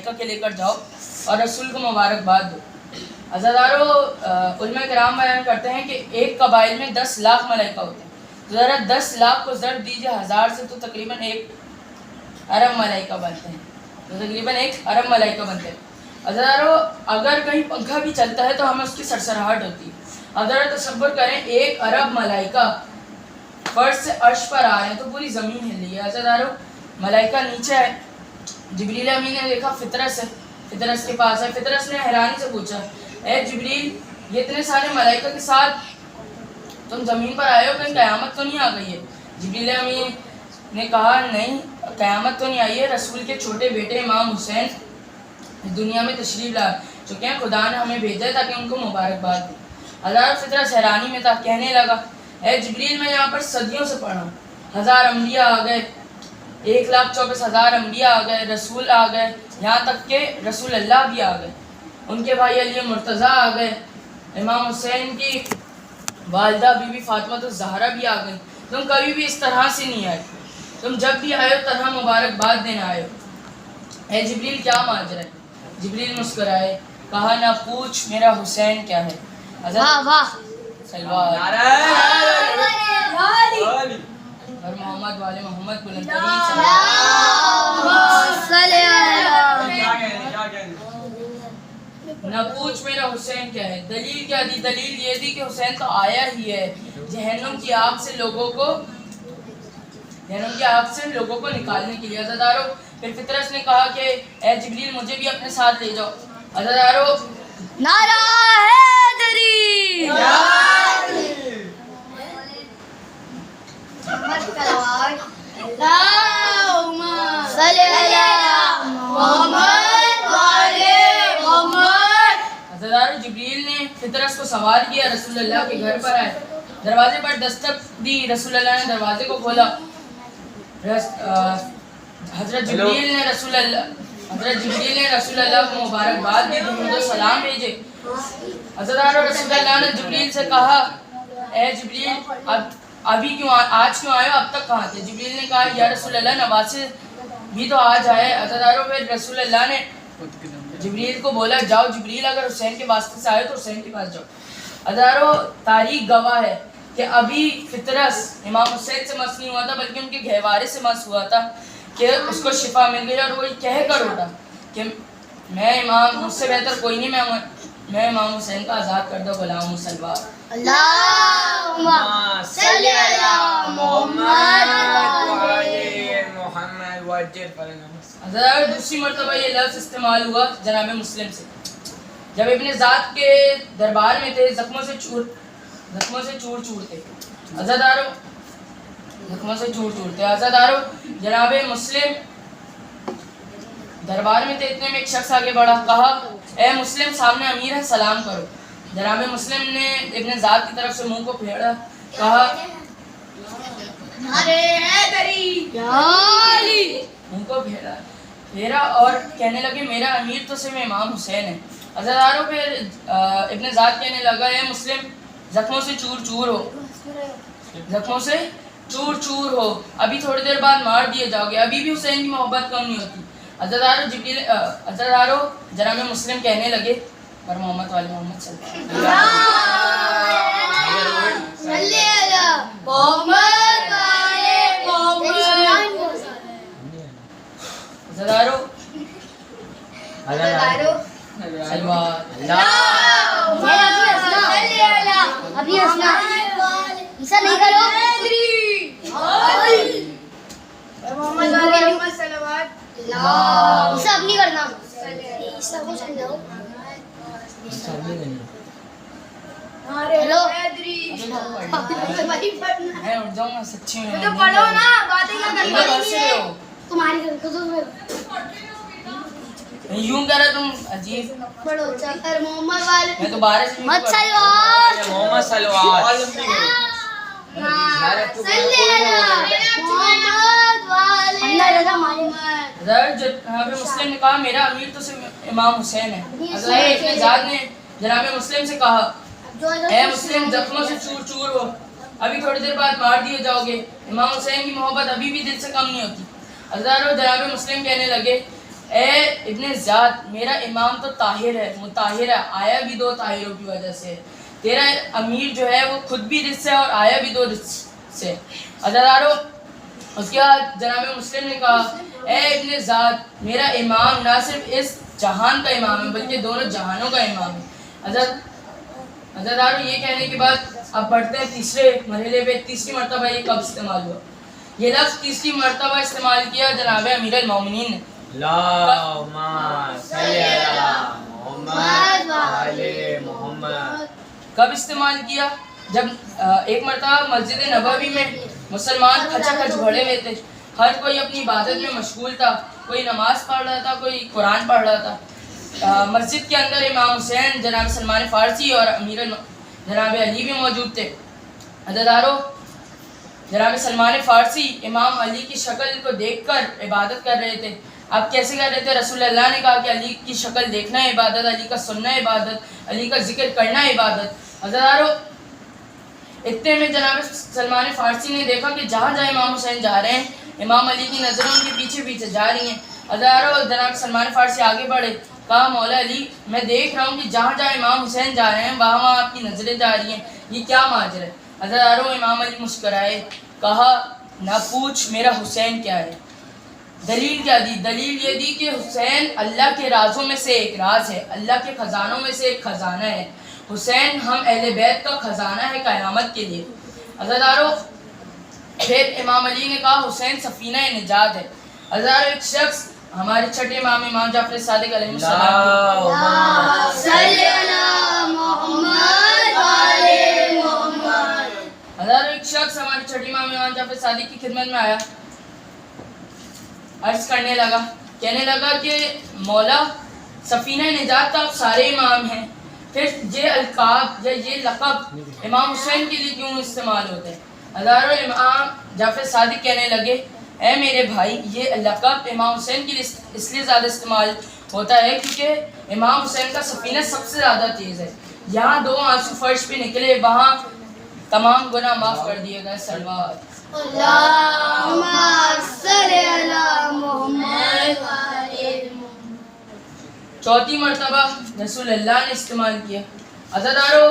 ملائکہ کے لے کر جاؤ اور رسول کو مبارکباد دو۔ عزیزارو، علماء کرام بیان کرتے ہیں کہ ایک قبائل میں 10 لاکھ ملائکہ ہوتے ہیں، تو ذرا 10 لاکھ کو ضرب دیجیے 1000 سے، تو تقریباً 1 ارب ملائکہ بنتے ہیں، تو تقریباً 1 ارب ملائکہ بنتے ہیں۔ عزیزارو، اگر کہیں پنکھا بھی چلتا ہے تو ہمیں اس کی سرسراہٹ ہوتی ہے۔ اب ذرا تصور کریں 1 ارب ملائکہ فرش سے عرش پر آ رہے ہیں تو پوری زمین ہل رہی ہے۔ عزیزارو، ملائکہ نیچے ہے، جبریل امین نے دیکھا فطرس ہے، فطرس کے پاس ہے، فطرس نے حیرانی سے پوچھا اے جبریل، یہ اتنے سارے ملائکہ کے ساتھ تم زمین پر آئے ہو، کہیں قیامت تو نہیں آ گئی ہے؟ جبریل امین نے کہا نہیں، قیامت تو نہیں آئی ہے، رسول کے چھوٹے بیٹے امام حسین دنیا میں تشریف لا چکے ہیں، خدا نے ہمیں بھیجا ہے تاکہ ان کو مبارکباد دیں۔ ہزار فطرس حیرانی میں تھا، کہنے لگا اے جبریل، میں یہاں پر صدیوں سے پڑھا ہوں، 1000 انبیاء آ گئے، 1,24,000 انبیاء آ گئے، رسول آ گئے، یہاں تک کہ رسول اللہ بھی آ گئے، ان کے بھائی علی مرتضیٰ آ گئے، امام حسین کی والدہ بی بی فاطمہ الزہرا بھی آ گئی، تم کبھی بھی اس طرح سے نہیں آئے، تم جب بھی آئے ہو طرح مبارکباد دینا آئے ہو، اے جبریل کیا ماجرا ہے؟ جبریل مسکرائے، کہا نہ پوچھ میرا حسین کیا ہے۔ سلوات اور محمد والے محمد بلند ترین نہ پوچھ میرا حسین کیا ہے۔ دلیل کیا دی؟ دلیل یہ دی کہ حسین تو آیا ہی ہے جہنم کی آگ سے لوگوں کو نکالنے کے لیے۔ عزیزارو، پھر فطرس نے کہا کہ اے جبریل، مجھے بھی اپنے ساتھ لے جاؤ۔ عزیزارو، نعرہ حیدری، اللہم صلی علی محمد وعلی محمد۔ عزیزارو، جبریل نے فطرس کو سوار کیا، رسول اللہ کے گھر پر آئے، دروازے پر دستک دی، رسول اللہ نے دروازے کو کھولا، حضرت جبریل نے رسول اللہ کو مبارکباد دی، درود و سلام بھیجے۔ عزیزارو، رسول اللہ نے جبریل سے کہا اے جبریل، آج کیوں آئے ہو، اب تک کہاں تھے؟ جبریل نے کہا یا رسول اللہ، نواسے بھی تو آج آئے۔ عزیزارو، پھر رسول اللہ نے جبریل کو بولا جاؤ جبریل، اگر حسین کے واسطے سے آئے تو حسین کے پاس جاؤ۔ عزیزارو، تاریخ گواہ ہے کہ ابھی فطرس امام حسین سے مس نہیں ہوا تھا بلکہ ان کے گہوارے سے مس ہوا تھا کہ اس کو شفا مل گئی، اور وہ کہہ کر اٹھا کہ مجھ سے بہتر کوئی نہیں، میں امام حسین کا آزاد کردہ غلام ہوں۔ سلوات اللہم صلی علی محمد وعلی محمد۔ عزیزارو، دوسری مرتبہ یہ لفظ استعمال ہوا جناب مسلم سے، جب ابن ذات کے دربار میں تھے، زخموں سے چور تھے۔ عزیزارو، عزیزارو، جناب مسلم دربار میں تھے، اتنے میں ایک شخص آگے بڑھا، کہا اے مسلم، سامنے امیر ہے، سلام کرو۔ جناب مسلم نے ابن ذات کی طرف سے منہ کو پھیرا، کہا منہ کو پھیرا اور کہنے لگے میرا امیر تو صرف امام حسین ہے۔ عزیزارو، پھر ابن ذات کہنے لگا اے مسلم، زخموں سے چور چور ہو، ابھی تھوڑی دیر بعد مار دیے جاؤ گے، ابھی بھی حسین کی محبت کم نہیں ہوتی۔ عزیزارو، جناب مسلم کہنے لگے اور محمد والے محمد صلی اللہ عزیزارو، ابھی ہنسنا ایسا نہیں کرو، ایسا اب نہیں کرنا، ہیلو میں اٹھ جاؤں گا، سچی میں تو پڑھو نا، باتیں کیا کرنی ہو تمہاری گھر یوں کہہ رہا تم عجیب، پڑھو چکر محمد والے میں تو بارہ سے مت سلوات محمد صلوات جناب مسلم نے کہا میرا امیر تو صرف امام حسین ہے۔ ابن ذات نے جناب مسلم سے کہا اے مسلم، زخموں سے چور ہو، ابھی تھوڑی دیر بعد مار دیے جاؤ گے، امام حسین کی محبت ابھی بھی دل سے کم نہیں ہوتی۔ عزیزارو، جناب مسلم کہنے لگے اے ابن زیاد میرا امام تو طاہر ہے، مطہر ہے، آیا بھی دو طاہروں کی وجہ سے، تیرا امیر جو ہے وہ خود بھی رزق ہے اور آیا بھی دو رزق سے. عزادارو اس کے بعد جناب مسلم نے کہا اے ابن زیاد میرا امام نہ صرف اس جہان کا امام ہے بلکہ دونوں جہانوں کا امام ہے. عزادارو یہ کہنے کے بعد اب بڑھتے ہیں تیسرے مرحلے پہ. تیسری مرتبہ یہ کب استعمال ہوا؟ یہ لفظ تیسری مرتبہ استعمال کیا جناب امیر المومنین نے. اللہم صلی علی محمد وعلی محمد. کب استعمال کیا؟ جب ایک مرتبہ مسجد نبوی میں مسلمان کھچا کھچ بھرے ہوئے تھے، ہر کوئی اپنی عبادت میں مشغول تھا، کوئی نماز پڑھ رہا تھا، کوئی قرآن پڑھ رہا تھا. مسجد کے اندر امام حسین، جناب سلمان فارسی اور جناب علی بھی موجود تھے. عزادارو جناب سلمان فارسی امام علی کی شکل کو دیکھ کر عبادت کر رہے تھے. اب کیسے کر رہے تھے؟ رسول اللہ نے کہا کہ علی کی شکل دیکھنا ہے عبادت، علی کا سننا ہے عبادت، علی کا ذکر کرنا ہے عبادت. عزادارو اتنے میں جناب سلمان فارسی نے دیکھا کہ جہاں جہاں امام حسین جا رہے ہیں امام علی کی نظریں ان کے پیچھے پیچھے جا رہی ہیں. عزادارو جناب سلمان فارسی آگے بڑھے، کہا مولا علی میں دیکھ رہا ہوں کہ جہاں جہاں امام حسین جا رہے ہیں وہاں وہاں آپ کی نظریں جا رہی ہیں، یہ کیا ماجرا ہے؟ عزادارو امام علی مسکرائے، کہا نہ پوچھ میرا حسین کیا ہے. دلیل کیا دی؟ دلیل یہ دی کہ حسین اللہ کے رازوں میں سے ایک راز ہے، اللہ کے خزانوں میں سے ایک خزانہ ہے. حسین ہم اہل بیت کا خزانہ ہے قیامت کے لیے. عزادارو پھر امام علی نے کہا حسین سفینہ نجات ہے. عزادارو ایک شخص ہمارے چھٹے امام امام جعفر صادق علیہ السلام اللہم صلی علی محمد وعلی محمد. عزادارو ایک شخص ہمارے چھٹے امام امام جعفر صادق کی خدمت میں آیا، عرض کرنے لگا، کہنے لگا کہ مولا سفینہ نجات تو آپ سارے امام ہیں، پھر یہ القاب یا یہ لقب امام حسین کے لیے کیوں استعمال ہوتے ہیں؟ عزادارو امام جعفر صادق کہنے لگے اے میرے بھائی یہ لقب امام حسین کے لیے اس لیے زیادہ استعمال ہوتا ہے کیونکہ امام حسین کا سفینہ سب سے زیادہ تیز ہے. یہاں دو آنسو فرش پہ نکلے وہاں تمام گناہ معاف کر دیے گئے. صلوات. اللہم صلی علی محمد وعلی محمد. چوتھی مرتبہ رسول اللہ نے استعمال کیا. عزادارو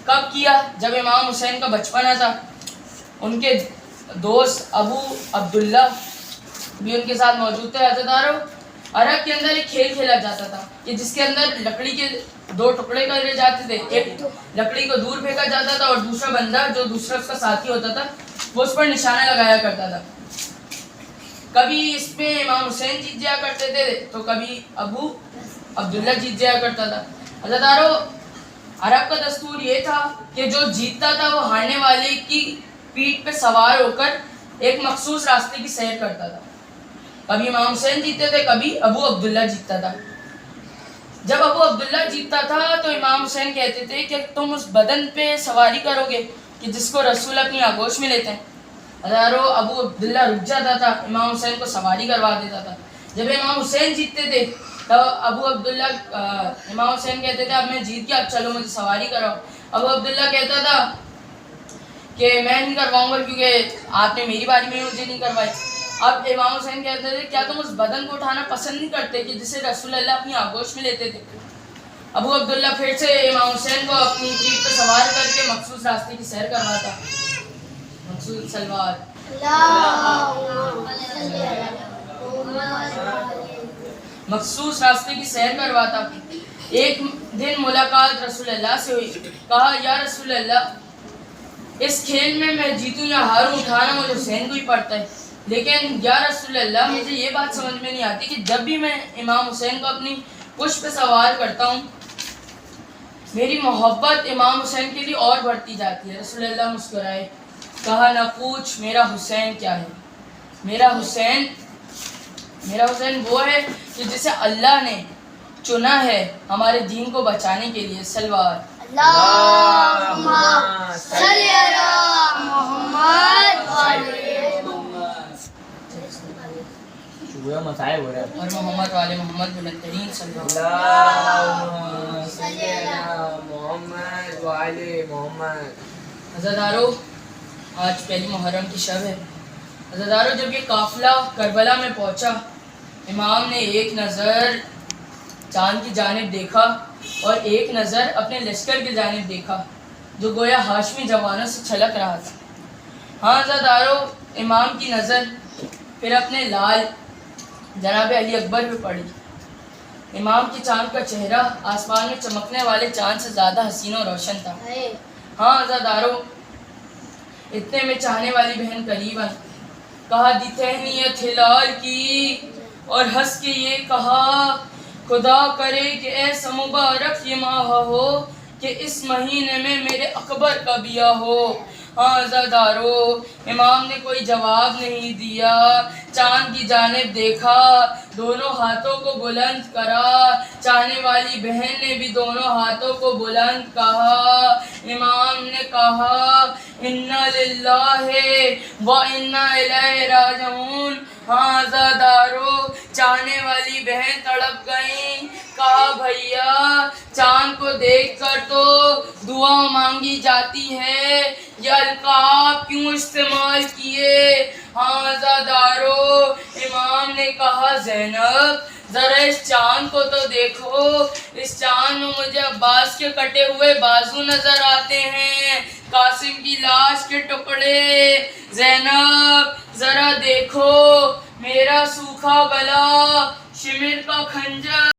کب کیا؟ جب امام حسین کا بچپنا تھا، ان کے دوست ابو عبداللہ بھی ان کے ساتھ موجود تھے. عزادارو عرب کے اندر ایک کھیل کھیلا جاتا تھا کہ جس کے اندر لکڑی کے دو ٹکڑے کرے جاتے تھے، ایک لکڑی کو دور پھینکا جاتا تھا اور دوسرا بندہ جو دوسرا اس کا ساتھی ہوتا تھا وہ اس پر نشانہ لگایا کرتا تھا. کبھی اس پہ امام حسین جیت جایا کرتے تھے تو کبھی ابو عبداللہ جیت جایا کرتا تھا. عزادارو عرب کا دستور یہ تھا کہ جو جیتتا تھا وہ ہارنے والے کی پیٹھ پہ سوار ہو کر ایک مخصوص راستے کی سیر کرتا تھا. کبھی امام حسین جیتتے تھے، کبھی ابو عبداللہ جیتتا تھا. جب ابو عبداللہ جیتتا تھا تو امام حسین کہتے تھے کہ تم اس بدن پہ سواری کرو گے کہ جس کو رسول اپنی آغوش میں لیتے ہیں. عزادارو ابو عبداللہ رک جاتا تھا، امام حسین کو سواری کروا دیتا تھا. جب امام حسین جیتتے تھے تو ابو عبداللہ امام حسین کہتے تھے اب میں جیت گیا، اب چلو مجھے سواری کراؤ. ابو عبداللہ کہتا تھا کہ میں نہیں کرواؤں گا کیونکہ آپ نے میری باری میں مجھے نہیں کروائی. اب امام حسین کہتے تھے کیا تم اس بدن کو اٹھانا پسند نہیں کرتے کہ جسے رسول اللہ اپنی آغوش میں لیتے تھے؟ ابو عبداللہ پھر سے امام حسین کو اپنی پیٹھ پہ سوار کر کے مخصوص راستے کی سیر کرواتا. مخصوص سلوات. مخصوص راستے کی سیر کرواتا. ایک دن ملاقات رسول اللہ سے ہوئی. کہا یا رسول اللہ اس کھیل میں جیتوں یا ہاروں اٹھانا مجھے حسین کو ہی پڑتا ہے، لیکن یا رسول اللہ مجھے یہ بات سمجھ میں نہیں آتی کہ جب بھی میں امام حسین کو اپنی پشت پہ سوار کرتا ہوں میری محبت امام حسین کے لیے اور بڑھتی جاتی ہے. رسول اللہ مسکرائے، کہا نہ پوچھ میرا حسین کیا ہے. میرا حسین وہ ہے کہ جسے اللہ نے چنا ہے ہمارے دین کو بچانے کے لیے. سلوات. اللہم صلی علی محمد وعلی محمد. مسائل ہو رہے ہیں. اور محمد والے محمد بلندرین. سلوات. اللہم صلی علی محمد وعلی محمد. عزادارو آج پہلی محرم کی شب ہے. عزادارو جب یہ قافلہ کربلا میں پہنچا امام نے ایک نظر چاند کی جانب دیکھا اور ایک نظر اپنے لشکر کی جانب دیکھا جو گویا ہاشمی جوانوں سے چھلک رہا تھا. ہاں عزادارو، امام کی نظر پھر اپنے لال جناب علی اکبر پہ پڑی. امام کی چاند کا چہرہ آسمان میں چمکنے والے چاند سے زیادہ حسین و روشن تھا. ہاں عزادارو، اتنے میں چاہنے والی بہن قریب آئی. کہا دی تہنیت ہلال کی اور ہنس کے یہ کہا خدا کرے کہ ایسا مبارک یہ ماہ ہو کہ اس مہینے میں میرے اکبر کا بیاہ ہو. ہاں عزادارو، امام نے کوئی جواب نہیں دیا. چاند کی جانب دیکھا، دونوں ہاتھوں کو بلند کرا. چاہنے والی بہن نے بھی دونوں ہاتھوں کو بلند کہا. امام نے کہا انا للہ و انا الیہ راجعون. ہاں عزادارو، چاہنے والی بہن تڑپ گئیں. کہا بھیا، چاند کو دیکھ کر تو دعا مانگی جاتی ہے، یہ القاب کیوں استعمال کیے؟ ہاں عزادارو، امام نے کہا زینب ذرا اس چاند کو تو دیکھو. اس چاند میں مجھے عباس کے کٹے ہوئے بازو نظر آتے ہیں، قاسم کی لاش کے ٹکڑے. زینب ذرا دیکھو میرا سوکھا گلا، شمر کا کھنجر.